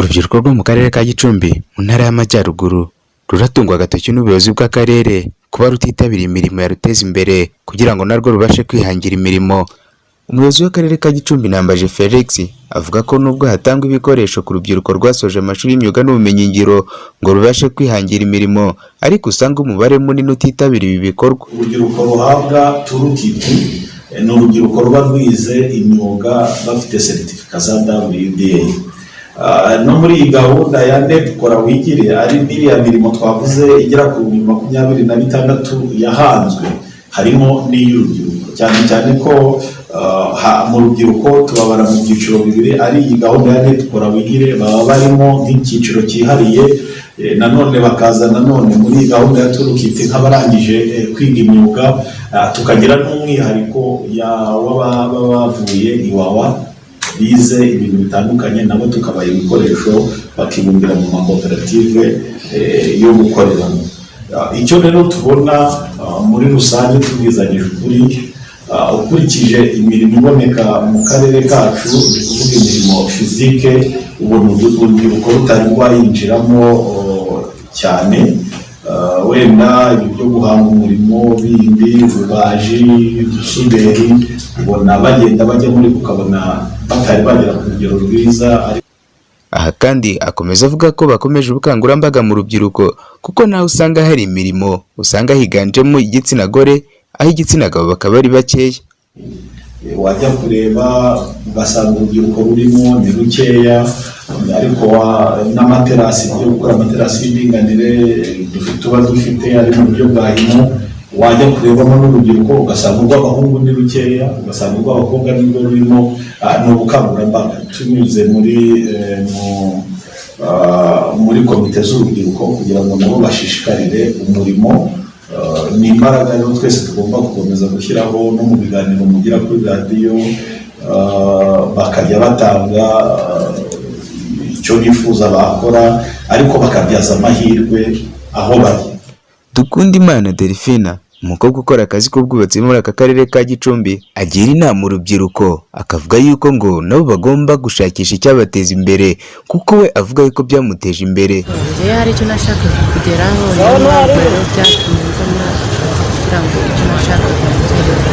Urubyiruko rwo mu karere ka Gicumbi mu ntara y'Amajyaruguru ruratungwa agatoki n'ubuyobozi bw'akarere kuba rutitabiriye imirimo yaruteza imbere kugira ngo narwo rubashe kwihangira imirimo. Umuyobozi w'akarere ka Gicumbi Nambaje Felix avuga ko nubwo hatangwa ibikoresho ku rubyiruko rwasoje amashuri y'imyuga n'ubumenyingiro ngo rubashe kwihangira imirimo, ariko usanga umubare munini utitabira ibi bikorwa. Urubyiruko ruhabwa turukiti ni urubyiruko ruba rwize imyuga bafite certificate za WDA. No muri iyi gahunda ya Dukora Wigire ari n'iriya mirimo twavuze igera ku 26 yahanzwe, harimo n'iy'urubyiruko, cyane cyane ko mu rubyiruko tubabara mu byiciro bibiri, ari iyi gahunda ya Dukora Wigire baba barimo nk'icyiciro cyihariye, nanone bakaza nanone muri iyi gahunda ya turukiti nk'abarangije kwiga imyuga, tukagira n'umwihariko w'ababa bavuye iwawa bize ibintu bitandukanye, nabo tukabaha ibikoresho bakibumbira mu makoperative yo gukoreramo. Icyo rero tubona muri rusange tubwizanyije ukuri, ukurikije imirimo iboneka mu karere kacu, ni kuvuga imirimo fizike, ubona urubyiruko rutari rwayinjiramo cyane. Wenda ibyo byo guhanga umurimo bindi, ububaji, ubusuderi, ubona bagenda bajya muri ukabona batari bagera ku rugero rwiza. Aha kandi akomeza avuga ko bakomeje ubukangurambaga mu rubyiruko kuko naho usanga hari imirimo usanga higanjemo igitsina gore, aho igitsina gabo bakaba ari bakeya. Wajya kureba ugasanga urubyiruko rurimo ni rukeya, ariko n'amaterasi yo gukora amaterasi y'indinganire tuba dufite ari mu buryo bwa hino. Wajya kurebamo n'urubyiruko ugasanga urw'abahungu ni rukeya, ugasanga urw'abakobwa nirwo rurimo. Ni ubukangurambaga tunyuze muri komite z'urubyiruko kugira ngo nabo bashishikarire umurimo. Ni imbaraga rero twese tugomba gukomeza gushyiraho, no mu biganiro mugira kuri radiyo bakajya batanga icyo bifuza bakora, ariko bakabyaza amahirwe aho bari. Dukundimana Delphine, umukobwa ukora akazi k'ubwubatsi muri aka karere ka Gicumbi, agira inama urubyiruko akavuga yuko ngo nabo bagomba gushakisha icyabateza imbere kuko we avuga yuko byamuteje imbere. Hari icyo nashakaga kugeraho, rero byatumye nza muri aka kazi kugira ngo icyo nashakaga kugeraho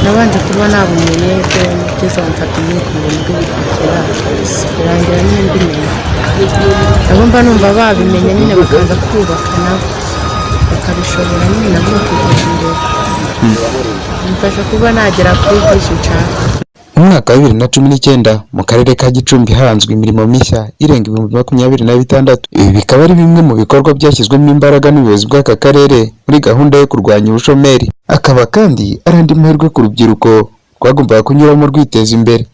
nabanje kuba nabumenye ko ngeze mfata umwikundo bikugera birangira nyine mbimenye. Nabo mba numva babimenye nyine bakaza kubaka nabo bakabishobora nyine nabo bakiteza imbere. Mfasha kuba nagera kuri byinshi nshaka. Umwaka wa 2019 mu karere ka Gicumbi hanzwe imirimo mishya irenga 26,000. Ibi bikaba ari bimwe mu bikorwa byashyizwemo imbaraga n'ubuyobozi bw'aka karere muri gahunda yo kurwanya ubushomeri. Akaba kandi ari andi mahirwe ku rubyiruko rwagombaga kunyuramo rwiteza imbere.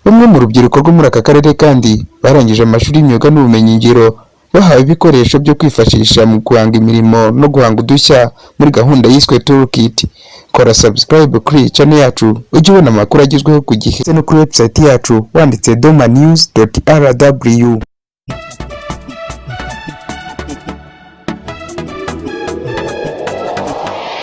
Bamwe mu rubyiruko rwo muri aka karere kandi barangije amashuri y'imyuga n'ubumenyingiro bahawe ibikoresho byo kwifashisha mu guhanga imirimo no guhanga udushya muri gahunda yiswe Toolkit. Kora subscribe kuri channel yacu ujye ubona amakuru agezweho ku gihe no kuri website yacu wanditse domanews.rw.